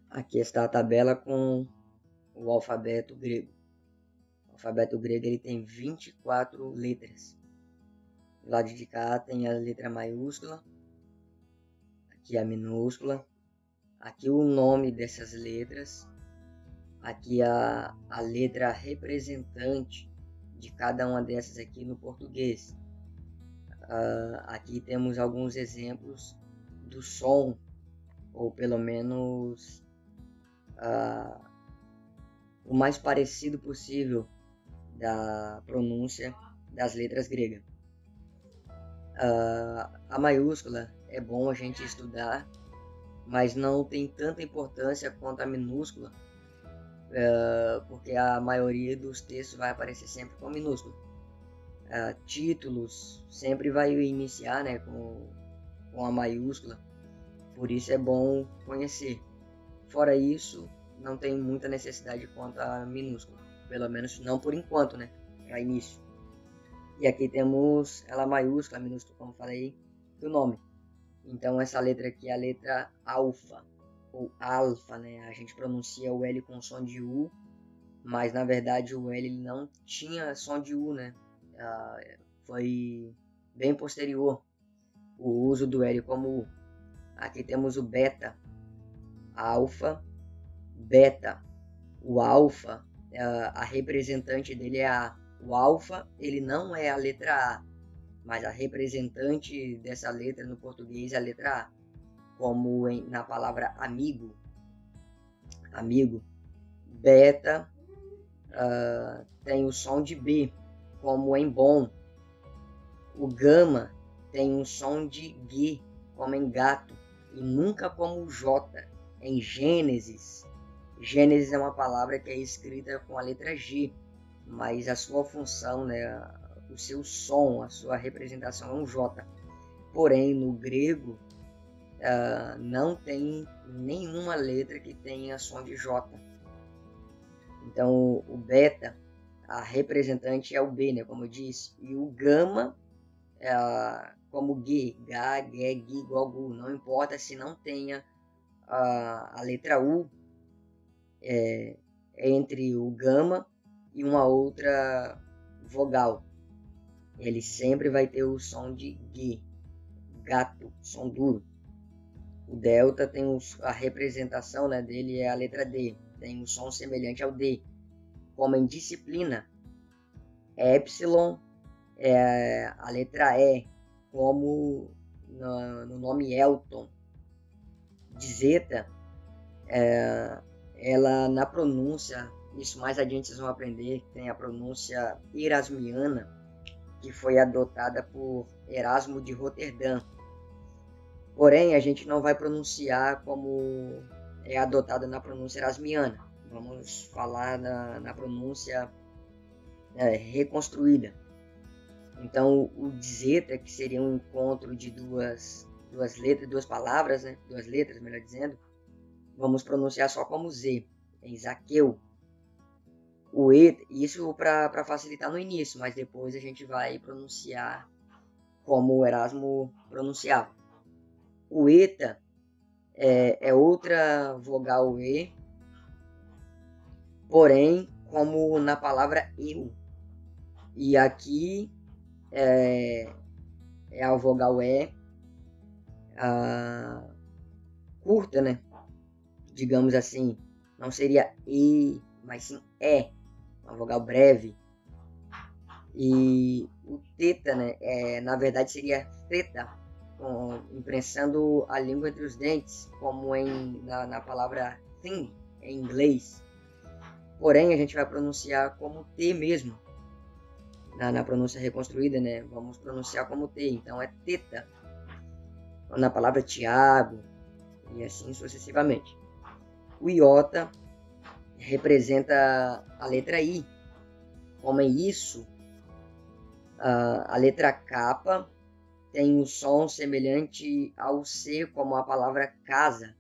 Aqui está a tabela com o alfabeto grego. O alfabeto grego ele tem 24 letras. Do lado de cá tem a letra maiúscula, aqui a minúscula, aqui o nome dessas letras, aqui a letra representante de cada uma dessas aqui no português. Aqui temos alguns exemplos do som, ou pelo menos o mais parecido possível da pronúncia das letras gregas. A maiúscula é bom a gente estudar, mas não tem tanta importância quanto a minúscula, porque a maioria dos textos vai aparecer sempre com minúscula. Títulos sempre vai iniciar, né, com a maiúscula, por isso é bom conhecer. Fora isso, não tem muita necessidade quanto a minúscula, pelo menos não por enquanto, né, para início. E aqui temos ela maiúscula, a minúscula, como falei, do nome. Então essa letra aqui é a letra alfa, ou alfa, né? A gente pronuncia o L com som de U, mas na verdade o L não tinha som de U, né? Foi bem posterior o uso do L como U. Aqui temos o beta, alfa, beta. O alfa, a representante dele é a. O alfa, ele não é a letra A, mas a representante dessa letra no português é a letra A, como na palavra amigo. Amigo. Beta tem o som de B, como em bom. O gama tem um som de G, como em gato, e nunca como J, em Gênesis. Gênesis é uma palavra que é escrita com a letra G, mas a sua função, né, o seu som, a sua representação é um J. Porém, no grego, não tem nenhuma letra que tenha som de J. Então, o beta, a representante é o B, né, como eu disse, e o gama como G, G, G, G igual U. Não importa se não tenha a letra U entre o gama e uma outra vogal. Ele sempre vai ter o som de G, gato, som duro. O delta tem a representação, né, dele é a letra D, tem um som semelhante ao D. Como em disciplina, epsilon é a letra E, como no nome Elton. Zeta, ela na pronúncia, isso mais adiante vocês vão aprender, tem a pronúncia erasmiana, que foi adotada por Erasmo de Roterdã. Porém, a gente não vai pronunciar como é adotada na pronúncia erasmiana. Vamos falar na pronúncia reconstruída. Então, o zeta, que seria um encontro de duas letras, duas palavras, né? Duas letras, melhor dizendo, vamos pronunciar só como Z, em Zaqueu. O E, isso para facilitar no início, mas depois a gente vai pronunciar como o Erasmo pronunciava. O eta é outra vogal E, porém como na palavra eu. E aqui é a vogal E curta, né? Digamos assim, não seria E, mas sim E, uma vogal breve. E o teta, né? Na verdade seria theta, imprensando a língua entre os dentes, como na palavra thing, em inglês. Porém, a gente vai pronunciar como T mesmo. Na pronúncia reconstruída, né? Vamos pronunciar como T, então é teta. Na palavra Tiago, e assim sucessivamente. O iota representa a letra I, como é isso. A letra K tem um som semelhante ao C, como a palavra casa.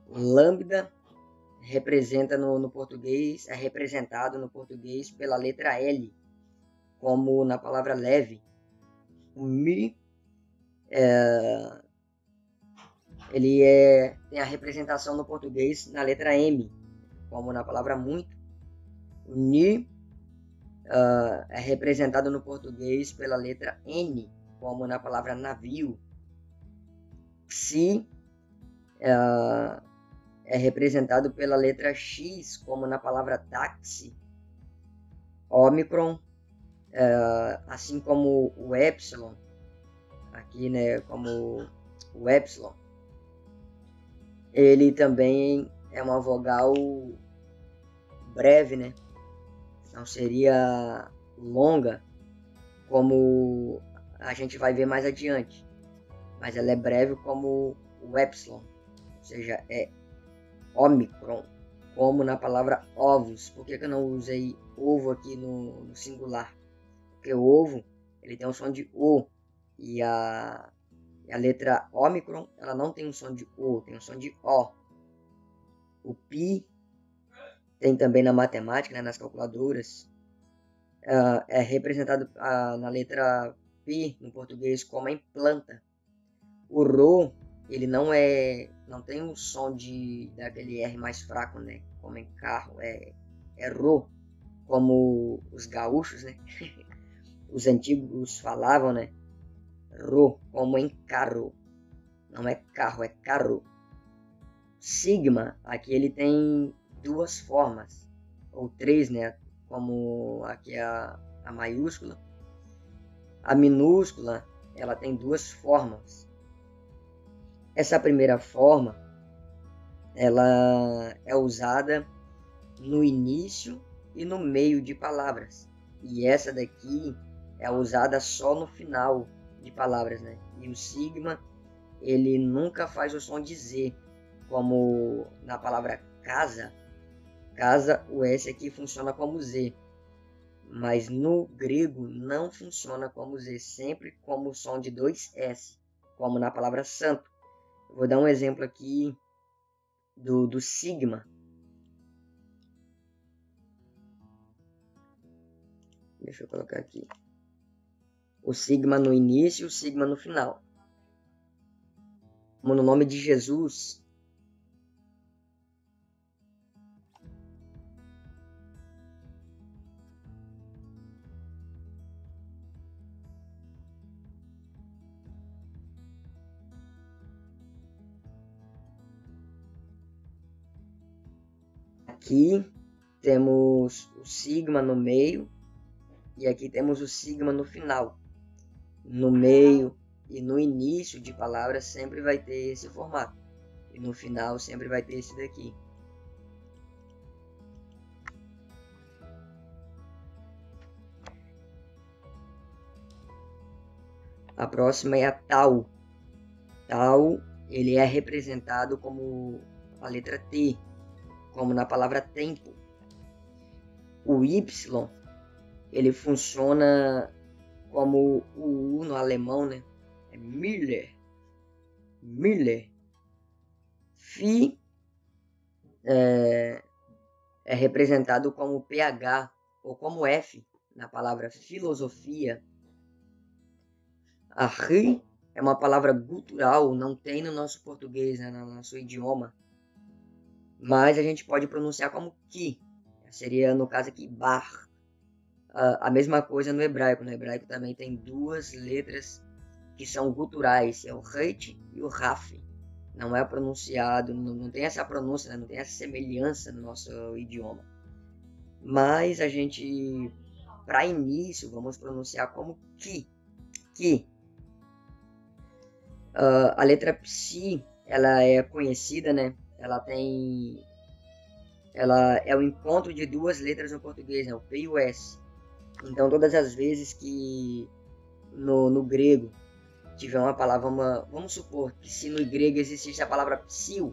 Lambda representa no português, é representado no português pela letra L, como na palavra leve. O Mi ele tem a representação no português na letra M, como na palavra muito. O ni é representado no português pela letra N, como na palavra navio. Psi é representado pela letra X, como na palavra táxi. Ômicron, assim como o epsilon, aqui, né, como o epsilon, ele também é uma vogal breve, né? Não seria longa, como a gente vai ver mais adiante, mas ela é breve como o epsilon, ou seja, é ômicron, como na palavra ovos. Por que eu não usei ovo aqui no singular? Porque o ovo, ele tem um som de O, e a letra ômicron, ela não tem um som de O, tem um som de O. O pi tem também na matemática, né, nas calculadoras, é representado na letra P no português como em planta. O Rô, ele não tem um som daquele R mais fraco, né, como em carro, é Rô, como os gaúchos, né, os antigos falavam, né, Rô, como em carro, não é carro, é carro. Sigma, aqui ele tem duas formas, ou três, né, como aqui a maiúscula. A minúscula, ela tem duas formas. Essa primeira forma, ela é usada no início e no meio de palavras. E essa daqui é usada só no final de palavras, né? E o sigma, ele nunca faz o som de Z, como na palavra casa. Casa, o S aqui funciona como Z. Mas no grego não funciona como Z, sempre como som de dois S, como na palavra santo. Eu vou dar um exemplo aqui do sigma. Deixa eu colocar aqui. O sigma no início e o sigma no final. Como no nome de Jesus. Aqui temos o sigma no meio e aqui temos o sigma no final. No meio e no início de palavras sempre vai ter esse formato. E no final sempre vai ter esse daqui. A próxima é a tau. Tau, ele é representado como a letra T, como na palavra tempo. O Y, ele funciona como o U no alemão, né? É Miller. Miller. Fi é representado como PH ou como F na palavra filosofia. A ri é uma palavra gutural, não tem no nosso português, né, no nosso idioma. Mas a gente pode pronunciar como ki. Seria, no caso aqui, bar. A mesma coisa no hebraico. No hebraico também tem duas letras que são guturais. É o reit e o raf. Não é pronunciado, não tem essa pronúncia, né? Não tem essa semelhança no nosso idioma. Mas a gente, para início, vamos pronunciar como ki. Ki. A letra psi, ela é conhecida, né? Ela é o encontro de duas letras no português, né? O P e o S. Então, todas as vezes que no grego tiver uma palavra, vamos supor que se no grego existisse a palavra psil,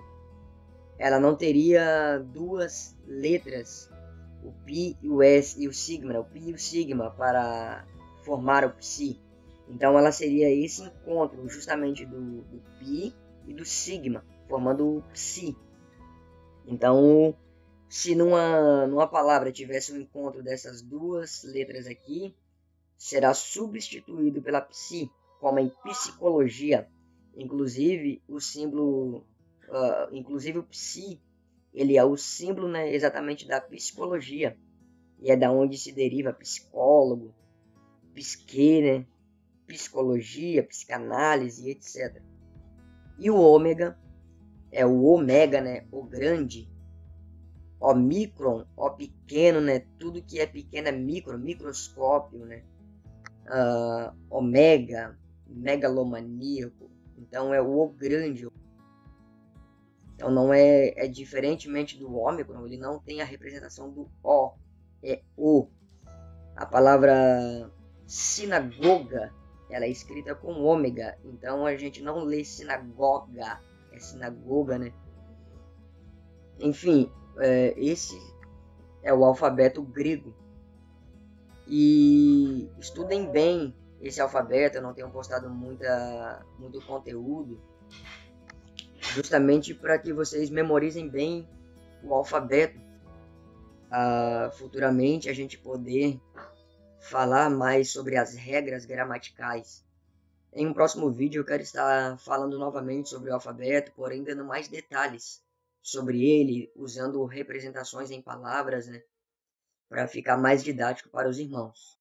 ela não teria duas letras, o pi e o s e o sigma, o pi e o sigma, para formar o psi. Então ela seria esse encontro justamente do pi e do sigma, formando o psi. Então, se numa palavra tivesse um encontro dessas duas letras aqui, será substituído pela psi, como em psicologia. Inclusive, o símbolo, inclusive o psi, ele é o símbolo, né, exatamente da psicologia. E é da onde se deriva psicólogo, psique, né, psicologia, psicanálise, etc. E o ômega é o omega, né, o grande, omicron, o pequeno, né, tudo que é pequeno é micro, microscópio, né, omega, megalomaníaco, então é o grande. Então não é diferentemente do ômicron, ele não tem a representação do O, é O. A palavra sinagoga, ela é escrita com ômega, então a gente não lê sinagoga, é sinagoga, né? Enfim, esse é o alfabeto grego. E estudem bem esse alfabeto, eu não tenho postado muito conteúdo, justamente para que vocês memorizem bem o alfabeto. Futuramente a gente poder falar mais sobre as regras gramaticais. Em um próximo vídeo eu quero estar falando novamente sobre o alfabeto, porém dando mais detalhes sobre ele, usando representações em palavras, né, para ficar mais didático para os irmãos.